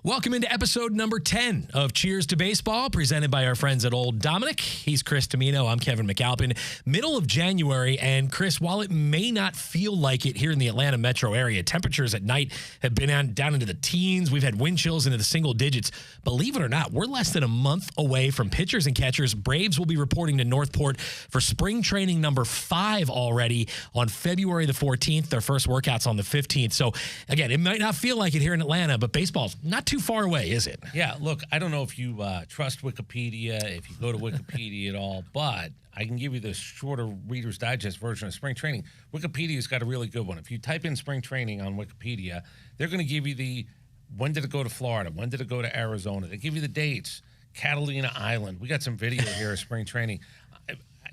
Welcome into episode number 10 of Cheers to Baseball, presented by our friends at Old Dominic. He's Chris Tomino. I'm Kevin McAlpin. Middle of January, and Chris, while it may not feel like it here in the Atlanta metro area, temperatures at night have been down into the teens. We've had wind chills into the single digits. Believe it or not, we're less than a month away from pitchers and catchers. Braves will be reporting to Northport for spring training number 5 already on February the 14th. Their first workouts on the 15th. So, again, it might not feel like it here in Atlanta, but baseball's not too far away, is it? Yeah, look, I don't know if you trust Wikipedia, if you go to Wikipedia at all, but I can give you the shorter Reader's Digest version of spring training. Wikipedia's got a really good one. If you type in spring training on Wikipedia, they're going to give you the when did it go to Florida, when did it go to Arizona. They give you the dates. Catalina Island. We got some video here of spring training.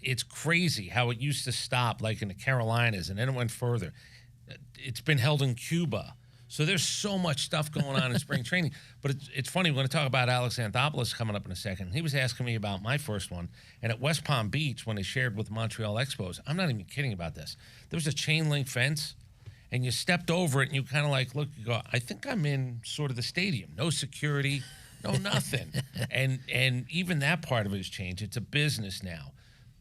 It's crazy how it used to stop like in the Carolinas, and then it went further. It's been held in Cuba. So there's so much stuff going on in spring training. But it's funny, we're going to talk about Alex Anthopoulos coming up in a second. He was asking me about my first one. And at West Palm Beach, when they shared with Montreal Expos, I'm not even kidding about this. There was a chain link fence, and you stepped over it, and you kind of like, look, you go, I think I'm in sort of the stadium. No security, no nothing. and even that part of it has changed. It's a business now.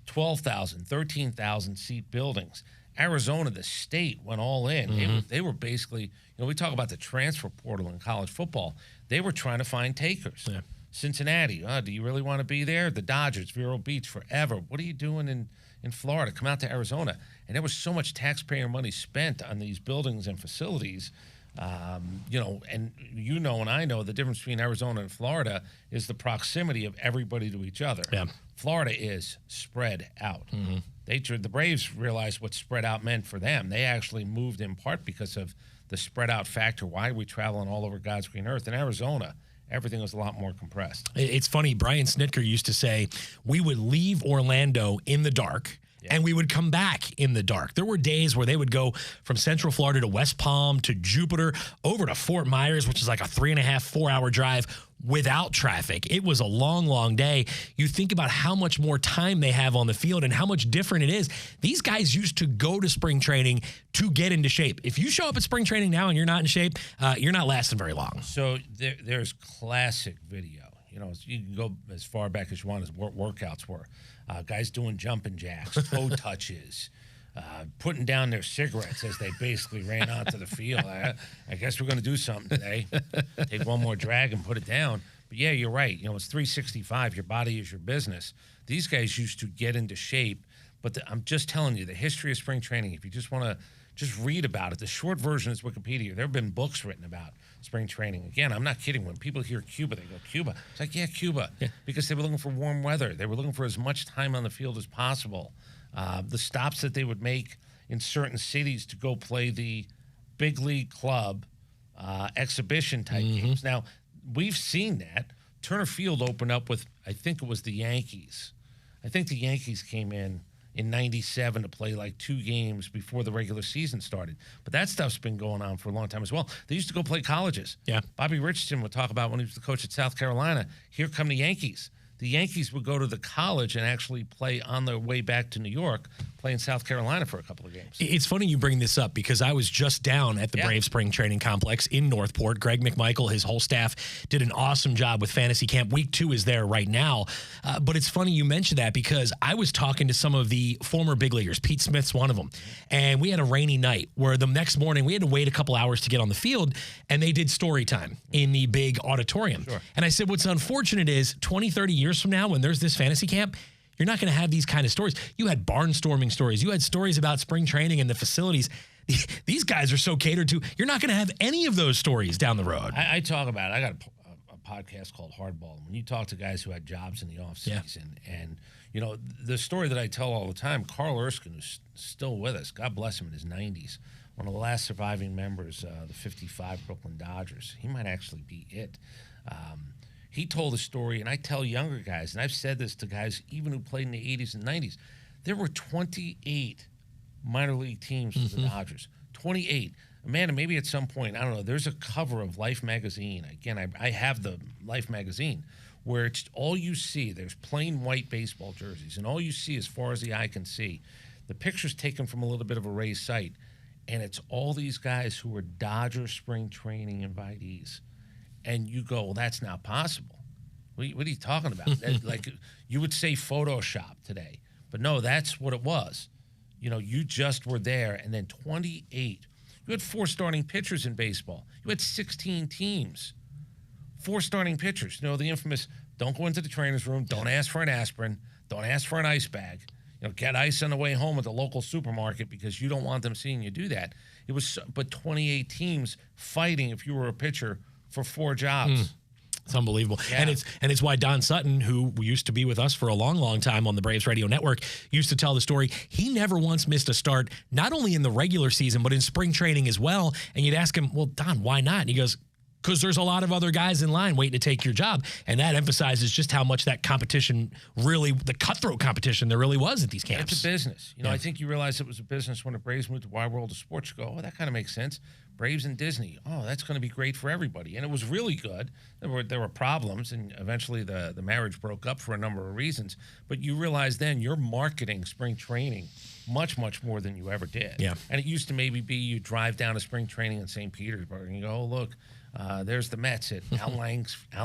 12,000, 13,000 seat buildings. Arizona, the state, went all in. Mm-hmm. They were basically, we talk about the transfer portal in college football. They were trying to find takers. Yeah. Cincinnati, do you really want to be there? The Dodgers, Vero Beach, forever. What are you doing in Florida? Come out to Arizona. And there was so much taxpayer money spent on these buildings and facilities. And and I know the difference between Arizona and Florida is the proximity of everybody to each other. Yeah. Florida is spread out. Mm-hmm. The Braves realized what spread out meant for them. They actually moved in part because of the spread out factor. Why are we traveling all over God's green earth? In Arizona, everything was a lot more compressed. It's funny. Brian Snitker used to say we would leave Orlando in the dark. Yeah. And we would come back in the dark. There were days where they would go from Central Florida to West Palm to Jupiter over to Fort Myers, which is like a 3.5, 4 hour drive without traffic. It was a long, long day. You think about how much more time they have on the field and how much different it is. These guys used to go to spring training to get into shape. If you show up at spring training now and you're not in shape, you're not lasting very long. So there's classic video. You can go as far back as you want as workouts were. Guys doing jumping jacks, toe touches, putting down their cigarettes as they basically ran onto the field. I guess we're going to do something today. Take one more drag and put it down. But, yeah, you're right. It's 365. Your body is your business. These guys used to get into shape. But I'm just telling you, the history of spring training, if you just want to just read about it, the short version is Wikipedia. There have been books written about spring training. Again, I'm not kidding. When people hear Cuba, they go, Cuba. It's like, yeah, Cuba. Yeah. Because they were looking for warm weather. They were looking for as much time on the field as possible. The stops that they would make in certain cities to go play the big league club exhibition type games. Now, we've seen that. Turner Field opened up with, I think it was the Yankees. I think the Yankees came in 97 to play like 2 games before the regular season started. But that stuff's been going on for a long time as well. They used to go play colleges. Yeah. Bobby Richardson would talk about when he was the coach at South Carolina. Here come the Yankees. The Yankees would go to the college and actually play on their way back to New York, play in South Carolina for a couple of games. It's funny you bring this up because I was just down at the Brave Spring Training Complex in Northport. Greg McMichael, his whole staff, did an awesome job with Fantasy Camp. Week 2 is there right now. But it's funny you mentioned that because I was talking to some of the former big leaguers. Pete Smith's one of them. And we had a rainy night where the next morning we had to wait a couple hours to get on the field, and they did story time in the big auditorium. Sure. And I said, what's unfortunate is 20, 30 years from now when there's this fantasy camp, you're not going to have these kind of stories. You had barnstorming stories. You had stories about spring training and the facilities. These guys are so catered to. You're not going to have any of those stories down the road. I talk about it. I got a podcast called Hardball. When you talk to guys who had jobs in the offseason, and, the story that I tell all the time, Carl Erskine, who's still with us, God bless him, in his 90s, one of the last surviving members of the 55 Brooklyn Dodgers. He might actually be it. He told a story, and I tell younger guys, and I've said this to guys even who played in the 80s and 90s, there were 28 minor league teams for the Dodgers. 28. Amanda, maybe at some point, I don't know, there's a cover of Life magazine. Again, I have the Life magazine, where it's all you see. There's plain white baseball jerseys, and all you see as far as the eye can see. The picture's taken from a little bit of a raised site, and it's all these guys who were Dodger spring training invitees. And you go, well, that's not possible. What are you talking about? Like, you would say Photoshop today, but no, that's what it was. You know, you just were there, and then 28. You had 4 starting pitchers in baseball. You had 16 teams. 4 starting pitchers. You know, the infamous, don't go into the trainer's room, don't ask for an aspirin, don't ask for an ice bag. You know, get ice on the way home at the local supermarket because you don't want them seeing you do that. It was, but 28 teams fighting if you were a pitcher for 4 jobs. It's unbelievable. Yeah. And it's why Don Sutton, who used to be with us for a long, long time on the Braves Radio Network, used to tell the story. He never once missed a start, not only in the regular season, but in spring training as well. And you'd ask him, well, Don, why not? And he goes, because there's a lot of other guys in line waiting to take your job. And that emphasizes just how much that competition really, the cutthroat competition there really was at these camps. It's a business. You know, I think you realize it was a business when the Braves moved to Wide World of Sports. You go, oh, that kind of makes sense. Braves and Disney. Oh, that's going to be great for everybody. And it was really good. There were problems, and eventually the marriage broke up for a number of reasons. But you realize then you're marketing spring training much, much more than you ever did. Yeah. And it used to maybe be you drive down to spring training in St. Petersburg and you go, oh, look, there's the Mets at Al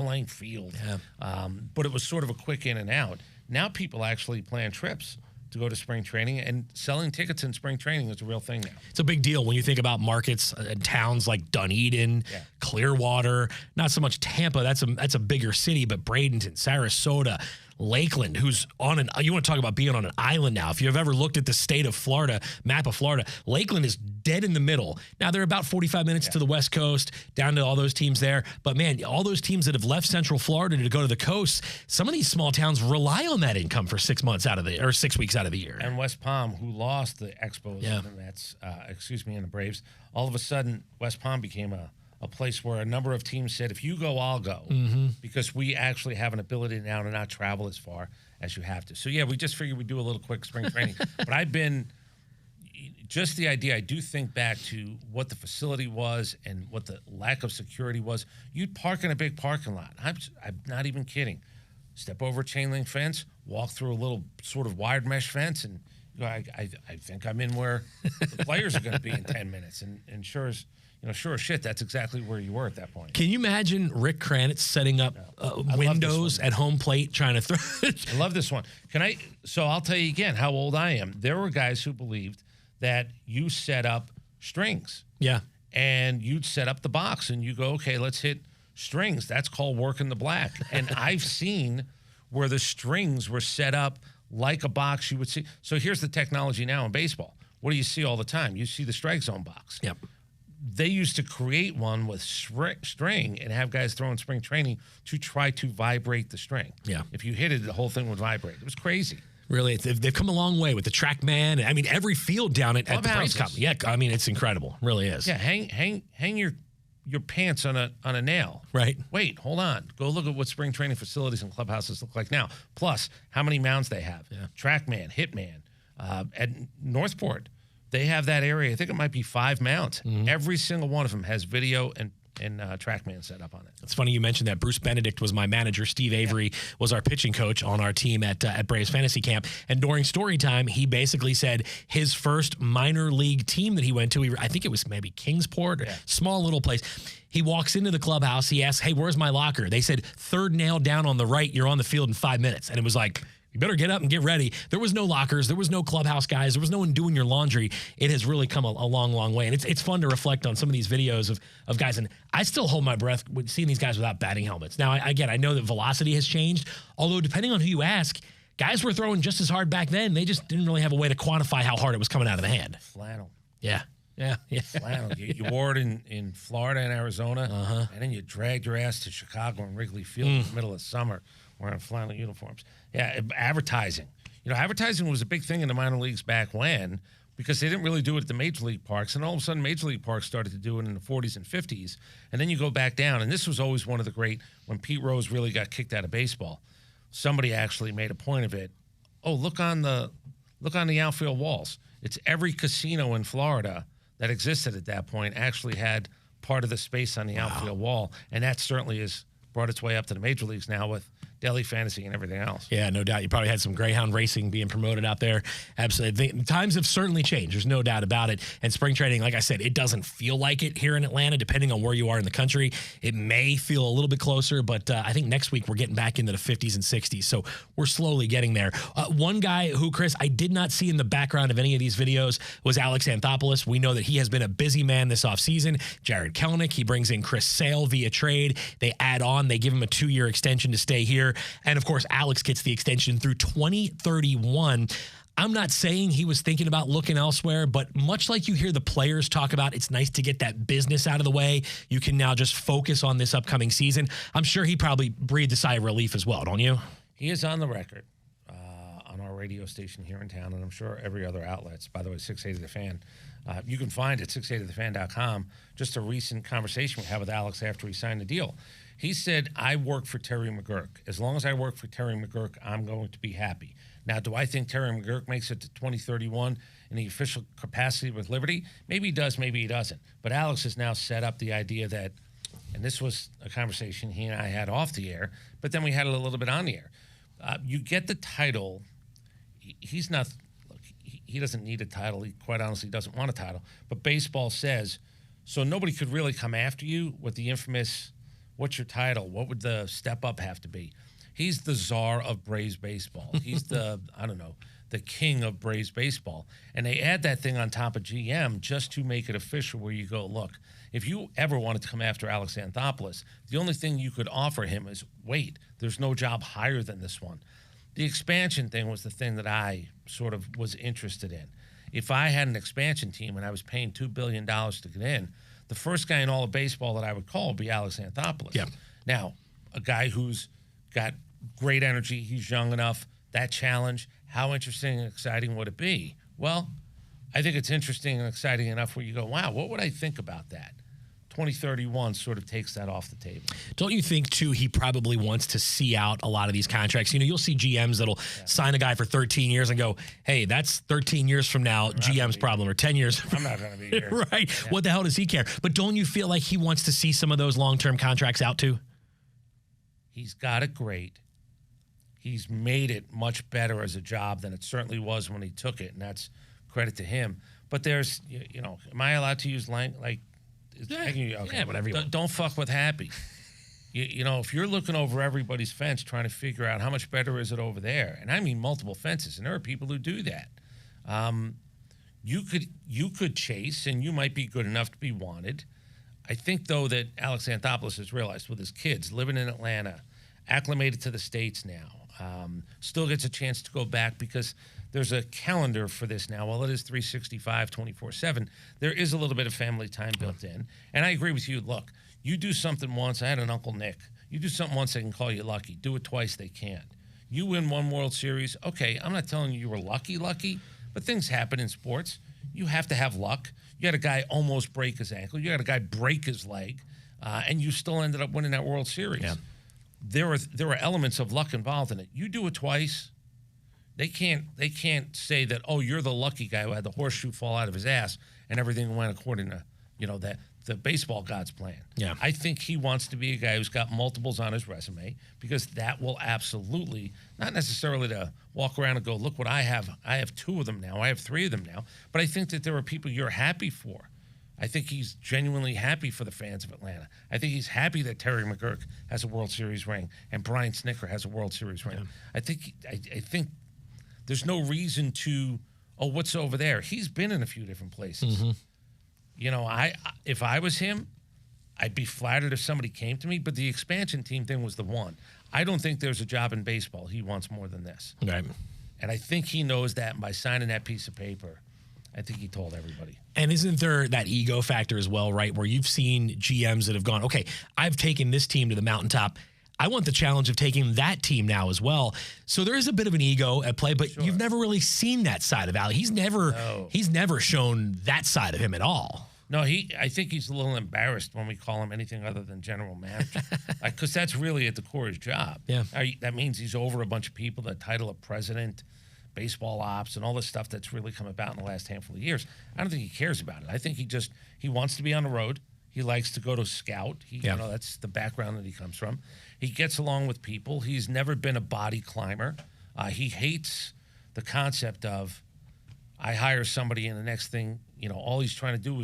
Lang Field. Yeah. But it was sort of a quick in and out. Now people actually plan trips to go to spring training, and selling tickets in spring training is a real thing now. It's a big deal when you think about markets and towns like Dunedin, Clearwater, not so much Tampa. That's a bigger city, but Bradenton, Sarasota, Lakeland, who's on you want to talk about being on an island now. If you've ever looked at the state of Florida, map of Florida, Lakeland is dead in the middle. Now, they're about 45 minutes to the West Coast, down to all those teams there. But, man, all those teams that have left Central Florida to go to the coast, some of these small towns rely on that income for 6 months out of the, or 6 weeks out of the year. And West Palm, who lost the Expos and the Mets, and the Braves, all of a sudden, West Palm became a place where a number of teams said, if you go, I'll go, because we actually have an ability now to not travel as far as you have to. So, yeah, we just figured we'd do a little quick spring training. But I've been just the idea, I do think back to what the facility was and what the lack of security was. You'd park in a big parking lot. I'm not even kidding. Step over a chain link fence, walk through a little sort of wired mesh fence, and you know, I think I'm in where the players are going to be in 10 minutes. And sure as shit, that's exactly where you were at that point. Can you imagine Rick Kranitz setting up windows at home plate trying to throw it? I love this one. So I'll tell you again how old I am. There were guys who believed that you set up strings. Yeah. And you'd set up the box and you go, okay, let's hit strings. That's called working the black. And I've seen where the strings were set up like a box you would see. So here's the technology now in baseball. What do you see all the time? You see the strike zone box. Yep. They used to create one with string and have guys throw in spring training to try to vibrate the string. Yeah. If you hit it, the whole thing would vibrate. It was crazy. Really, they've come a long way with the TrackMan. I mean, every field down at the Braves Cup. Yeah, I mean, it's incredible. It really is. Yeah, hang your pants on a nail. Right. Wait, hold on. Go look at what spring training facilities and clubhouses look like now. Plus, how many mounds they have. Yeah. TrackMan, Hitman. At Northport, they have that area. I think it might be 5 mounts. Every single one of them has video and TrackMan set up on it. It's funny you mentioned that. Bruce Benedict was my manager. Steve Avery was our pitching coach on our team at Braves Fantasy Camp. And during story time, he basically said his first minor league team that he went to, I think it was maybe Kingsport, small little place. He walks into the clubhouse. He asks, hey, where's my locker? They said, 3rd nail down on the right. You're on the field in 5 minutes. And it was like, you better get up and get ready. There was no lockers. There was no clubhouse guys. There was no one doing your laundry. It has really come a long, long way. And it's fun to reflect on some of these videos of guys. And I still hold my breath with seeing these guys without batting helmets. Now, I know that velocity has changed, although depending on who you ask, guys were throwing just as hard back then. They just didn't really have a way to quantify how hard it was coming out of the hand. Flannel. Yeah. Flannel. You wore it in Florida and Arizona, and then you dragged your ass to Chicago and Wrigley Field in the middle of summer wearing flannel uniforms. Yeah, advertising. Advertising was a big thing in the minor leagues back when, because they didn't really do it at the major league parks, and all of a sudden major league parks started to do it in the 40s and 50s, and then you go back down, and this was always one of the great, when Pete Rose really got kicked out of baseball, somebody actually made a point of it. Oh, look on the outfield walls. It's every casino in Florida that existed at that point actually had part of the space on the outfield wall, and that certainly has brought its way up to the major leagues now with daily fantasy and everything else. Yeah, no doubt. You probably had some Greyhound racing being promoted out there. Absolutely. Times have certainly changed. There's no doubt about it. And spring training, like I said, it doesn't feel like it here in Atlanta, depending on where you are in the country. It may feel a little bit closer, but I think next week we're getting back into the 50s and 60s. So we're slowly getting there. One guy who, Chris, I did not see in the background of any of these videos was Alex Anthopoulos. We know that he has been a busy man this offseason. Jared Kelenic, he brings in Chris Sale via trade. They add on, they give him a 2-year extension to stay here. And of course, Alex gets the extension through 2031. I'm not saying he was thinking about looking elsewhere, but much like you hear the players talk about, it's nice to get that business out of the way. You can now just focus on this upcoming season. I'm sure he probably breathed a sigh of relief as well, don't you? He is on the record on our radio station here in town, and I'm sure every other outlets. By the way, 680 The Fan. You can find at 680thefan.com just a recent conversation we had with Alex after he signed the deal. He said, I work for Terry McGurk. As long as I work for Terry McGurk, I'm going to be happy. Now, do I think Terry McGurk makes it to 2031 in the official capacity with Liberty? Maybe he does, maybe he doesn't. But Alex has now set up the idea that, and this was a conversation he and I had off the air, but then we had it a little bit on the air. You get the title. He's not, look, he doesn't need a title. He quite honestly doesn't want a title. But baseball says, so nobody could really come after you with the infamous, what's your title? What would the step up have to be? He's the czar of Braves baseball. He's the, I don't know, the king of Braves baseball. And they add that thing on top of GM just to make it official where you go, look, if you ever wanted to come after Alex Anthopoulos, the only thing you could offer him is, wait, there's no job higher than this one. The expansion thing was the thing that I sort of was interested in. If I had an expansion team and I was paying $2 billion to get in, the first guy in all of baseball that I would call would be Alex Anthopoulos. Yeah. Now, a guy who's got great energy, he's young enough, that challenge, how interesting and exciting would it be? Well, I think it's interesting and exciting enough where you go, wow, what would I think about that? 2031 sort of takes that off the table. Don't you think, too, he probably wants to see out a lot of these contracts? You know, you'll see GMs that'll sign a guy for 13 years and go, hey, that's 13 years from now, GM's problem, or 10 years. I'm not going to be here. Right. Yeah. What the hell does he care? But don't you feel like he wants to see some of those long-term contracts out, too? He's got it great. He's made it much better as a job than it certainly was when he took it, and that's credit to him. But there's, you know, am I allowed to use like, okay, whatever you want. Don't fuck with happy. You know, if you're looking over everybody's fence trying to figure out how much better is it over there, and I mean multiple fences, and there are people who do that. You could chase, and you might be good enough to be wanted. I think, though, that Alex Anthopoulos has realized with his kids living in Atlanta, acclimated to the States now, still gets a chance to go back because there's a calendar for this now. While it is 365, 24/7, there is a little bit of family time built in. And I agree with you. Look, you do something once. I had an Uncle Nick. You do something once, they can call you lucky. Do it twice, they can't. You win one World Series. Okay, I'm not telling you were lucky, but things happen in sports. You have to have luck. You had a guy almost break his ankle. You had a guy break his leg, and you still ended up winning that World Series. Yeah. There were elements of luck involved in it. You do it twice, they can't say that, oh, you're the lucky guy who had the horseshoe fall out of his ass and everything went according to, you know, that the baseball god's plan. Yeah. I think he wants to be a guy who's got multiples on his resume because that will absolutely, not necessarily to walk around and go, look what I have. I have 2 of them now. I have 3 of them now. But I think that there are people you're happy for. I think he's genuinely happy for the fans of Atlanta. I think he's happy that Terry McGurk has a World Series ring and Brian Snitker has a World Series ring. Yeah. I think there's no reason to, oh, what's over there? He's been in a few different places. Mm-hmm. You know, if I was him, I'd be flattered if somebody came to me, but the expansion team thing was the one. I don't think there's a job in baseball he wants more than this. Right. And I think he knows that, and by signing that piece of paper, I think he told everybody. And isn't there that ego factor as well, right, where you've seen GMs that have gone, okay, I've taken this team to the mountaintop. I want the challenge of taking that team now as well. So there is a bit of an ego at play, but you've never really seen that side of Ali. He's never shown that side of him at all. No, I think he's a little embarrassed when we call him anything other than general manager, because that's really at the core of his job. Yeah, that means he's over a bunch of people, the title of president, baseball ops, and all this stuff that's really come about in the last handful of years. I don't think he cares about it. I think he wants to be on the road. He likes to go to scout. You know, that's the background that he comes from. He gets along with people. He's never been a body climber. He hates the concept of I hire somebody and the next thing, you know, all she's trying to do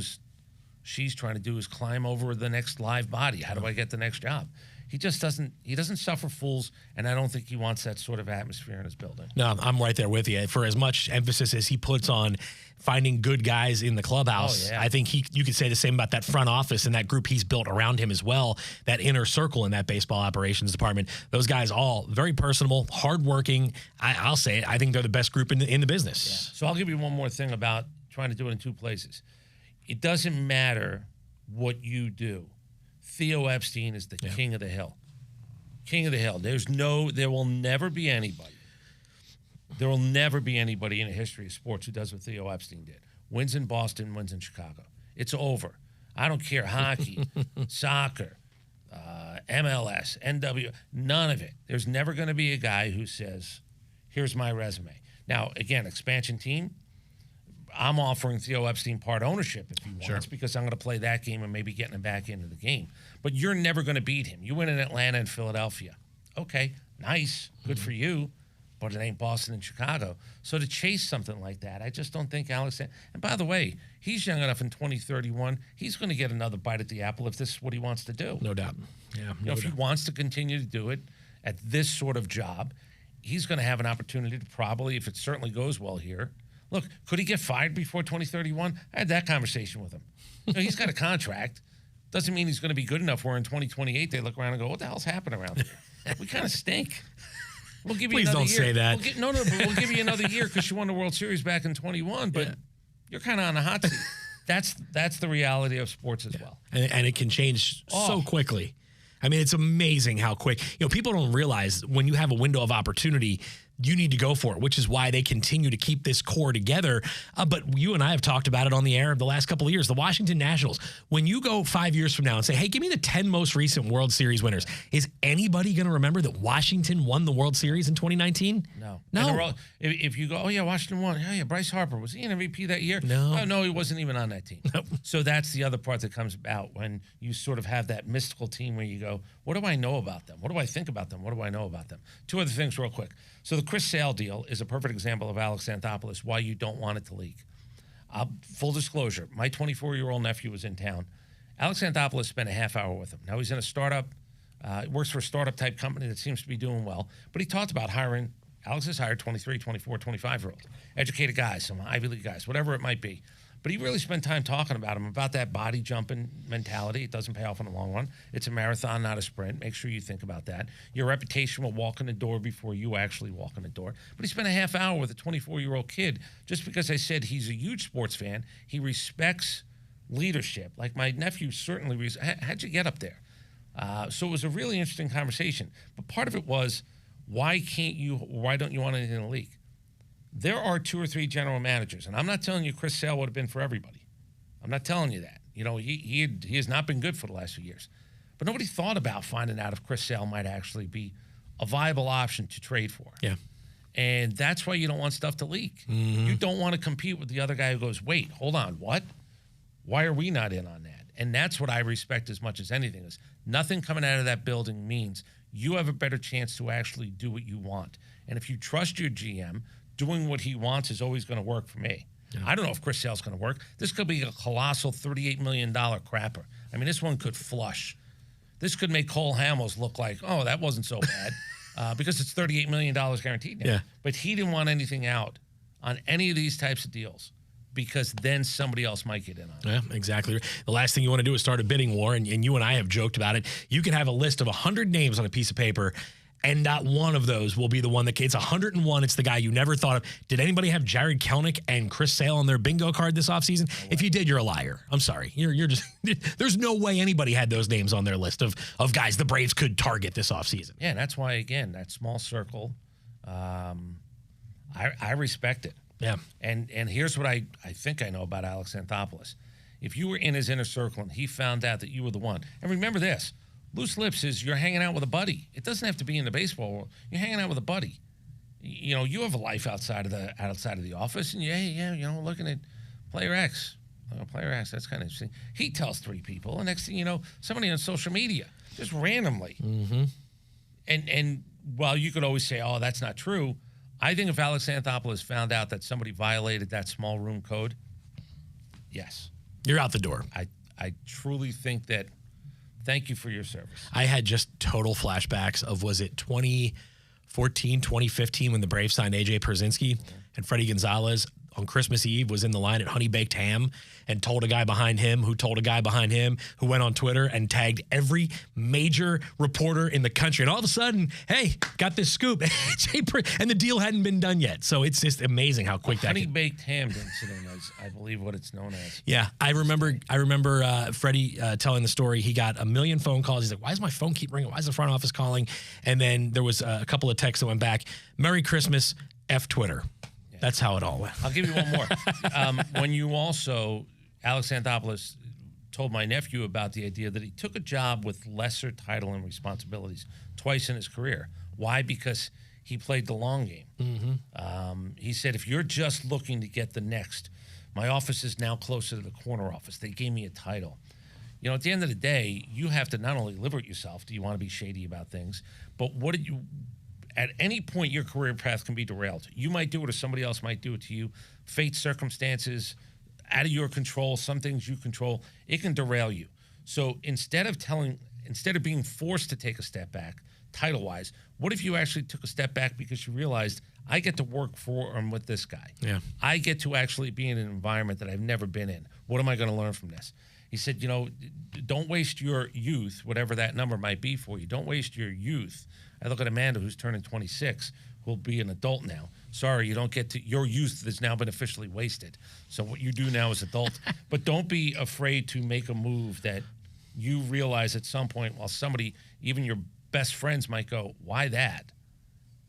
is climb over the next live body. How do I get the next job? He just doesn't suffer fools, and I don't think he wants that sort of atmosphere in his building. No, I'm right there with you. For as much emphasis as he puts on finding good guys in the clubhouse, I think you could say the same about that front office and that group he's built around him as well, that inner circle in that baseball operations department. Those guys all very personable, hardworking. I'll say it. I think they're the best group in the business. Yeah. So I'll give you one more thing about trying to do it in two places. It doesn't matter what you do. Theo Epstein is the king of the hill. King of the hill. There will never be anybody in the history of sports who does what Theo Epstein did. Wins in Boston, wins in Chicago. It's over. I don't care. Hockey, soccer, MLS, NW, none of it. There's never going to be a guy who says, here's my resume. Now, again, expansion team, I'm offering Theo Epstein part ownership if he wants because I'm going to play that game and maybe getting him back into the game. But you're never going to beat him. You win in Atlanta and Philadelphia. Okay, nice. Good for you. But it ain't Boston and Chicago. So to chase something like that, I just don't think Alex. And by the way, he's young enough in 2031. He's going to get another bite at the apple if this is what he wants to do. No doubt. Yeah. If he wants to continue to do it at this sort of job, he's going to have an opportunity to probably, if it certainly goes well here. Look, could he get fired before 2031? I had that conversation with him. He's got a contract. Doesn't mean he's going to be good enough where in 2028 they look around and go, what the hell's happening around here? We kind of stink. We'll give you Please another don't year. say that. But we'll give you another year because you won the World Series back in 21, but you're kind of on the hot seat. That's the reality of sports as well. And it can change so quickly. I mean, it's amazing how quick. People don't realize when you have a window of opportunity, you need to go for it, which is why they continue to keep this core together. But you and I have talked about it on the air the last couple of years. The Washington Nationals, when you go 5 years from now and say, hey, give me the 10 most recent World Series winners, is anybody going to remember that Washington won the World Series in 2019? No. No. If you go, oh, yeah, Washington won. Oh, yeah, Bryce Harper. Was he an MVP that year? No. Oh, no, he wasn't even on that team. Nope. So that's the other part that comes about when you sort of have that mystical team where you go, what do I know about them? What do I think about them? What do I know about them? Two other things real quick. So the Chris Sale deal is a perfect example of Alex Anthopoulos, why you don't want it to leak. Full disclosure, my 24-year-old nephew was in town. Alex Anthopoulos spent a half hour with him. Now he's in a startup, works for a startup-type company that seems to be doing well, but he talked about hiring, Alex has hired 23, 24, 25-year-olds, educated guys, some Ivy League guys, whatever it might be. But he really spent time talking about him, about that body jumping mentality. It doesn't pay off in the long run. It's a marathon, not a sprint. Make sure you think about that. Your reputation will walk in the door before you actually walk in the door. But he spent a half hour with a 24-year-old kid. Just because I said he's a huge sports fan, he respects leadership. Like my nephew certainly, how'd you get up there? So it was a really interesting conversation. But part of it was, why don't you want anything in the league? There are 2 or 3 general managers, and I'm not telling you Chris Sale would have been for everybody. I'm not telling you that. He has not been good for the last few years. But nobody thought about finding out if Chris Sale might actually be a viable option to trade for. Yeah. And that's why you don't want stuff to leak. Mm-hmm. You don't want to compete with the other guy who goes, wait, hold on, what? Why are we not in on that? And that's what I respect as much as anything is nothing coming out of that building means you have a better chance to actually do what you want. And if you trust your GM, doing what he wants is always going to work for me. Yeah. I don't know if Chris Sale's going to work. This could be a colossal $38 million crapper. I mean, this one could flush. This could make Cole Hamels look like, oh, that wasn't so bad because it's $38 million guaranteed now. Yeah. But he didn't want anything out on any of these types of deals because then somebody else might get in on it. Yeah, exactly. The last thing you want to do is start a bidding war, and you and I have joked about it. You can have a list of 100 names on a piece of paper, and not one of those will be the one that it's 101. It's the guy you never thought of. Did anybody have Jared Kelenic and Chris Sale on their bingo card this offseason? No, if you did, you're a liar. I'm sorry. You're just there's no way anybody had those names on their list of guys the Braves could target this offseason. Yeah, and that's why, again, that small circle, I respect it. Yeah. And here's what I think I know about Alex Anthopoulos. If you were in his inner circle and he found out that you were the one, and remember this, loose lips is you're hanging out with a buddy. It doesn't have to be in the baseball world. You're hanging out with a buddy. You have a life outside of the office, and looking at player X. Player X, that's kind of interesting. He tells 3 people, and next thing you know, somebody on social media, just randomly. Mm-hmm. And while you could always say, oh, that's not true, I think if Alex Anthopoulos found out that somebody violated that small room code, yes. You're out the door. I truly think that, thank you for your service. I had just total flashbacks of, was it 2014, 2015 when the Braves signed A.J. Pierzynski and Freddie Gonzalez on Christmas Eve was in the line at Honey Baked Ham and told a guy behind him who told a guy behind him who went on Twitter and tagged every major reporter in the country. And all of a sudden, hey, got this scoop. And the deal hadn't been done yet. So it's just amazing how quick that Honey Baked Ham incident is, I believe, what it's known as. Yeah, I remember Freddie telling the story. He got a million phone calls. He's like, why does my phone keep ringing? Why is the front office calling? And then there was a couple of texts that went back. Merry Christmas, F Twitter. That's how it all went. I'll give you one more. When you also, Alex Anthopoulos told my nephew about the idea that he took a job with lesser title and responsibilities twice in his career. Why? Because he played the long game. Mm-hmm. He said, if you're just looking to get the next, my office is now closer to the corner office. They gave me a title. You know, at the end of the day, you have to not only live with yourself, do you want to be shady about things, but what did you... At any point, your career path can be derailed. You might do it or somebody else might do it to you. Fate, circumstances, out of your control, some things you control, it can derail you. So instead of being forced to take a step back, title-wise, what if you actually took a step back because you realized, I get to work for and with this guy. Yeah. I get to actually be in an environment that I've never been in. What am I going to learn from this? He said, you know, don't waste your youth, whatever that number might be for you. Don't waste your youth. I look at Amanda, who's turning 26, who'll be an adult now. Sorry, you don't get to, your youth has now been officially wasted. So what you do now is adult. But don't be afraid to make a move that you realize at some point, while somebody, even your best friends might go, why that?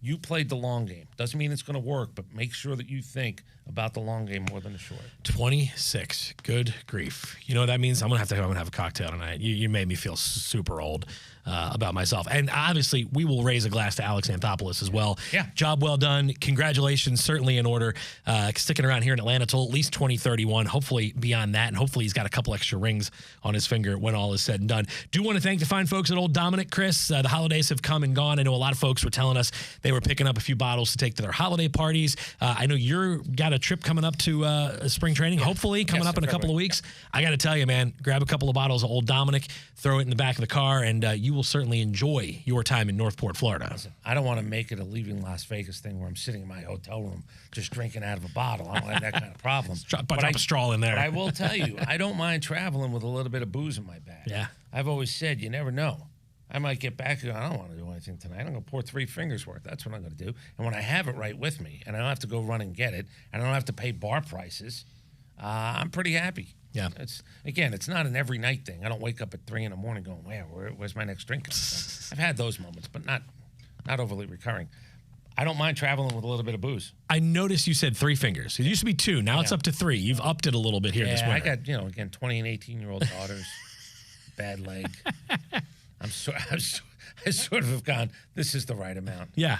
You played the long game. Doesn't mean it's going to work, but make sure that you think about the long game more than the short. 26. Good grief. You know what that means? I'm gonna have a cocktail tonight. You made me feel super old about myself. And obviously, we will raise a glass to Alex Anthopoulos as well. Yeah. Job well done. Congratulations. Certainly in order. Sticking around here in Atlanta till at least 2031. Hopefully beyond that. And hopefully he's got a couple extra rings on his finger when all is said and done. Do want to thank the fine folks at Old Dominic, Chris. The holidays have come and gone. I know a lot of folks were telling us they were picking up a few bottles to take to their holiday parties. I know you're got a trip coming up to spring training, hopefully coming up in a couple of weeks. I got to tell you, man, grab a couple of bottles of Old Dominic, throw it in the back of the car, and you will certainly enjoy your time in Northport, Florida. Listen, I don't want to make it a leaving Las Vegas thing where I'm sitting in my hotel room just drinking out of a bottle. I don't have that kind of problem. Drop a straw in there. But I will tell you, I don't mind traveling with a little bit of booze in my bag. Yeah. I've always said, you never know. I might get back and go, I don't want to do anything tonight. I'm going to pour 3 fingers worth. That's what I'm going to do. And when I have it right with me, and I don't have to go run and get it, and I don't have to pay bar prices, I'm pretty happy. Yeah. It's not an every night thing. I don't wake up at 3 in the morning going, where's my next drink? I've had those moments, but not overly recurring. I don't mind traveling with a little bit of booze. I noticed you said 3 fingers. It used to be 2. Now it's up to 3. You've upped it a little bit here this winter. I got, again, 20 and 18-year-old daughters, bad leg. I sort of have gone, this is the right amount. Yeah.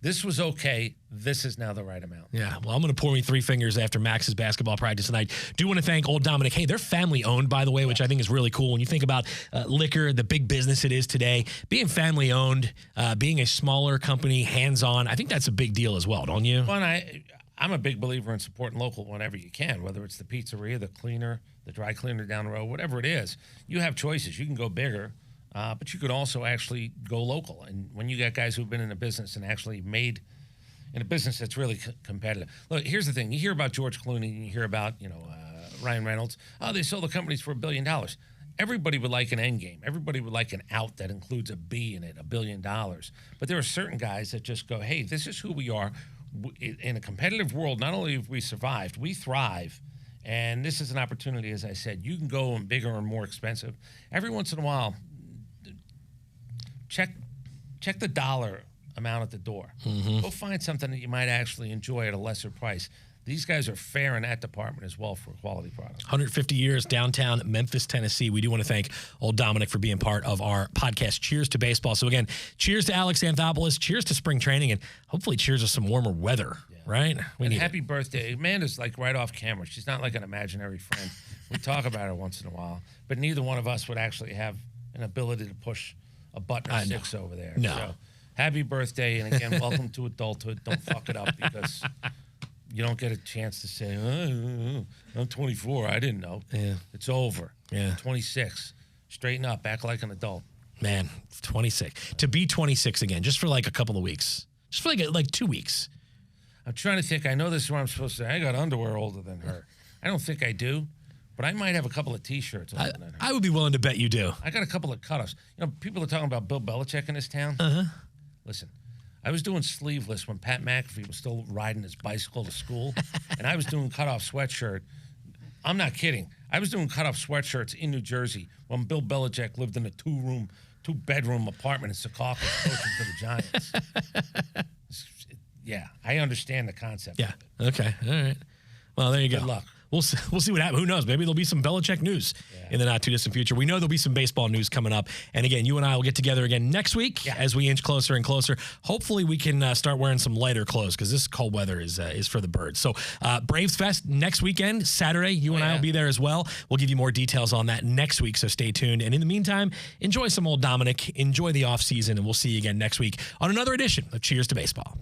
This was okay. This is now the right amount. Yeah. Well, I'm going to pour me 3 fingers after Max's basketball practice tonight. Do want to thank Old Dominic. Hey, they're family owned, by the way, which I think is really cool. When you think about liquor, the big business it is today, being family owned, being a smaller company, hands on, I think that's a big deal as well, don't you? Well, I'm a big believer in supporting local whenever you can, whether it's the pizzeria, the cleaner, the dry cleaner down the road, whatever it is. You have choices. You can go bigger. But you could also actually go local. And when you got guys who've been in a business and actually made in a business that's really competitive. Look, here's the thing. You hear about George Clooney and you hear about, Ryan Reynolds. Oh, they sold the companies for $1 billion. Everybody would like an end game. Everybody would like an out that includes a B in it, $1 billion. But there are certain guys that just go, hey, this is who we are. In a competitive world, not only have we survived, we thrive. And this is an opportunity, as I said, you can go and bigger and more expensive. Every once in a while, check the dollar amount at the door. Mm-hmm. Go find something that you might actually enjoy at a lesser price. These guys are fair in that department as well for a quality product. 150 years, downtown Memphis, Tennessee. We do want to thank old Dominic for being part of our podcast. Cheers to baseball. So again, cheers to Alex Anthopoulos. Cheers to spring training, and hopefully cheers to some warmer weather, right? And happy birthday. Amanda's like right off camera. She's not like an imaginary friend. We talk about her once in a while, but neither one of us would actually have an ability to push a button or 6 over there. No. So happy birthday, and again, welcome to adulthood. Don't fuck it up because you don't get a chance to say, I'm 24. I didn't know. Yeah. It's over. Yeah. 26. Straighten up. Act like an adult. Man, 26. To be 26 again, just for like a couple of weeks. Just for like 2 weeks. I'm trying to think. I know this is where I'm supposed to say, I got underwear older than her. I don't think I do, but I might have a couple of T-shirts older than her. I would be willing to bet you do. I got a couple of cutoffs. You know, people are talking about Bill Belichick in this town. Listen, I was doing sleeveless when Pat McAfee was still riding his bicycle to school, and I was doing cutoff sweatshirt. I'm not kidding. I was doing cutoff sweatshirts in New Jersey when Bill Belichick lived in a two-bedroom apartment in Secaucus coaching for the Giants. Yeah, I understand the concept. Yeah. Okay. All right. Well, there you go. Good luck. We'll see what happens. Who knows? Maybe there'll be some Belichick news in the not-too-distant future. We know there'll be some baseball news coming up. And again, you and I will get together again next week as we inch closer and closer. Hopefully, we can start wearing some lighter clothes because this cold weather is for the birds. So, Braves Fest next weekend, Saturday. You and I will be there as well. We'll give you more details on that next week, so stay tuned. And in the meantime, enjoy some old Dominic. Enjoy the off season, and we'll see you again next week on another edition of Cheers to Baseball.